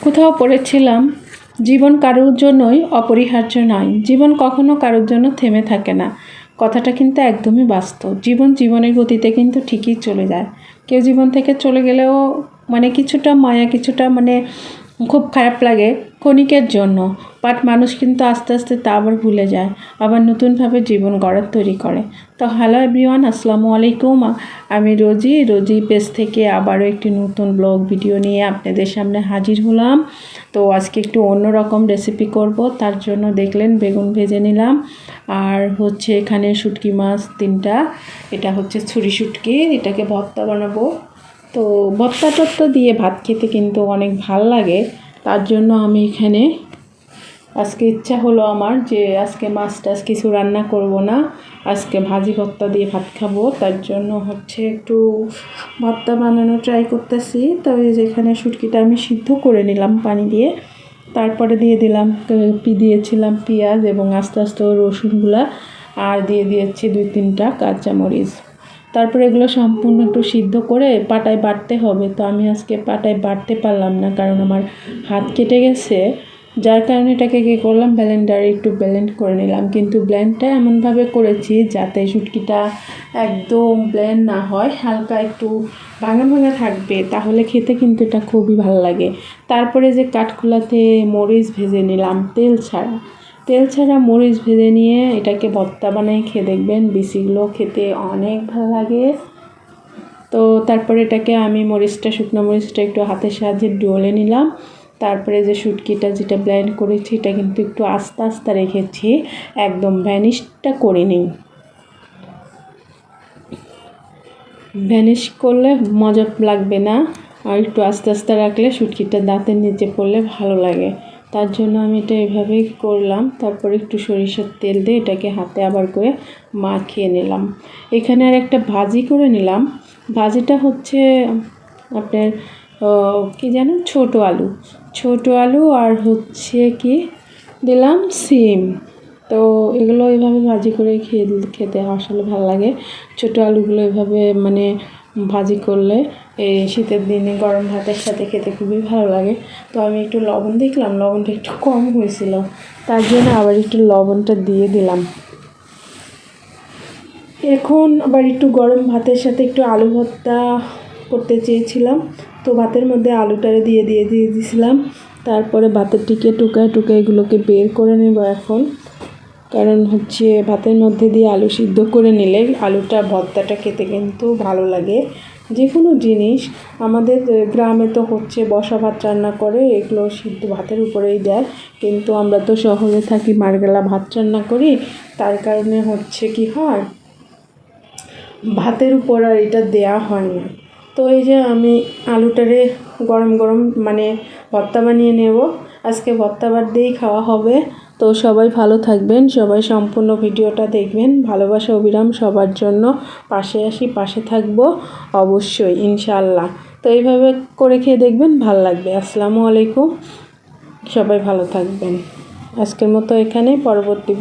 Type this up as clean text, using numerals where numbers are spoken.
কোথাও পড়েছিলাম, জীবন কারোর জন্যই অপরিহার্য নয়, জীবন কখনো কারোর জন্য থেমে থাকে না। কথাটা কিন্তু একদমই বাস্তব। জীবনের গতিতে কিন্তু ঠিকই চলে যায়। কেউ জীবন থেকে চলে গেলেও কিছুটা মায়া, কিছুটা খুব খারাপ লাগে ক্ষণিকের জন্য, বাট মানুষ কিন্তু আস্তে আস্তে তা আবার ভুলে যায়, আবার নতুনভাবে জীবন গড়ার তৈরি করে। তো হ্যালো এভরিওয়ান, আসসালামু আলাইকুম। আমি রোজি পেজ থেকে আবারও একটি নতুন ব্লগ ভিডিও নিয়ে আপনাদের সামনে হাজির হলাম। তো আজকে একটু অন্যরকম রেসিপি করব, তার জন্য দেখলেন বেগুন ভেজে নিলাম, আর হচ্ছে এখানে শুটকি মাছ 3টা, এটা হচ্ছে ছুরি শুটকি, এটাকে ভর্তা বানাবো। তো ভর্তা টর্তা দিয়ে ভাত খেতে কিন্তু অনেক ভাল লাগে, তার জন্য আমি এখানে আজকে ইচ্ছা হলো আমার যে আজকে মাছ টাছ কিছু রান্না করব না, আজকে ভাজি ভর্তা দিয়ে ভাত খাবো। তার জন্য হচ্ছে একটু ভর্তা বানানো ট্রাই করতেছি। তবে যেখানে শুটকিটা আমি সিদ্ধ করে নিলাম পানি দিয়ে, তারপরে দিয়েছিলাম পেঁয়াজ এবং আস্তে আস্তে রসুনগুলা, আর দিয়েছি 2-3টা কাঁচামরিচ। তারপরে এগুলো সম্পূর্ণ একটু সিদ্ধ করে পাটায় বাটতে হবে। তো আমি আজকে পাটায় বাটতে পারলাম না, কারণ আমার হাত কেটে গেছে, যার কারণে এটাকে কী করলাম, ব্লেন্ডারে একটু ব্লেন্ড করে নিলাম। কিন্তু ব্লেন্ডটা এমনভাবে করেছি যাতে শুটকিটা একদম ব্লেন্ড না হয়, হালকা একটু ভাঙা ভাঙা থাকবে, তাহলে খেতে কিন্তু এটা খুবই ভালো লাগে। তারপরে যে কাঠখোলাতে মরিচ ভেজে নিলাম তেল ছাড়া মরিচ ভেজে নিয়ে এটাকে ভর্তা বানিয়ে খেয়ে দেখবেন, বিচিগুলো খেতে অনেক ভালো লাগে। তো তারপরে এটাকে আমি শুকনো মরিচটা একটু হাতের সাহায্যে ডলে নিলাম। তারপরে যে শুটকিটা যেটা ব্লেন্ড করেছি, এটা কিন্তু একটু আস্তে আস্তে রেখেছি, একদম ভ্যানিশটা করিনি। ভ্যানিশ করলে মজা লাগবে না, আর একটু আস্তে আস্তে রাখলে শুটকিটা দাঁতের নিচে পড়লে ভালো লাগে। তার জন্য আমি এটা এভাবেই করলাম। তারপরে একটু সরিষার তেল দিয়ে এটাকে হাতে আবার করে মাখিয়ে নিলাম। এখানে আর একটা ভাজি করে নিলাম। ভাজিটা হচ্ছে আপনার কি যেন, ছোট আলু আর হচ্ছে কি দিলাম, সিম। তো এগুলো এইভাবে ভাজি করে খেতে আসলে ভালো লাগে। ছোটো আলুগুলো এভাবে ভাজি করলে এই শীতের দিনে গরম ভাতের সাথে খেতে খুবই ভালো লাগে। তো আমি একটু লবণ দেখলাম, লবণটা একটু কম হয়েছিল, তার জন্য আবার একটু লবণটা দিয়ে দিলাম। এখন আবার একটু গরম ভাতের সাথে একটু আলু ভর্তা করতে চেয়েছিলাম, তো ভাতের মধ্যে আলুটা দিয়ে দিয়েছিলাম। তারপরে ভাতের টুকায় এগুলোকে বের করে নেব এখন, কারণ হচ্ছে ভাতের মধ্যে দিয়ে আলু সিদ্ধ করে নিলে আলুটা ভর্তাটা খেতে কিন্তু ভালো লাগে। যে কোনো জিনিস আমাদের গ্রামে তো হচ্ছে বসা ভাত রান্না করে, এগুলো সিদ্ধ ভাতের উপরেই দেয়, কিন্তু আমরা তো শহরে থাকি, মারগেলা ভাত রান্না করি, তার কারণে হচ্ছে কি হয়, ভাতের উপর আর এটা দেয়া হয় না। তো এই যে আমি আলুটারে গরম ভর্তা বানিয়ে নেব। আজকে ভর্তা ভাত দিয়েই খাওয়া হবে। তো সবাই ভালো থাকবেন, সবাই সম্পূর্ণ ভিডিওটা দেখবেন। ভালোবাসা অবিরাম সবার জন্য, পাশে থাকবো অবশ্যই, ইনশাআল্লাহ। তো এইভাবে করে খেয়ে দেখবেন, ভালো লাগবে। আসসালামু আলাইকুম, সবাই ভালো থাকবেন। আজকের মতো এখানেই, পরবর্তী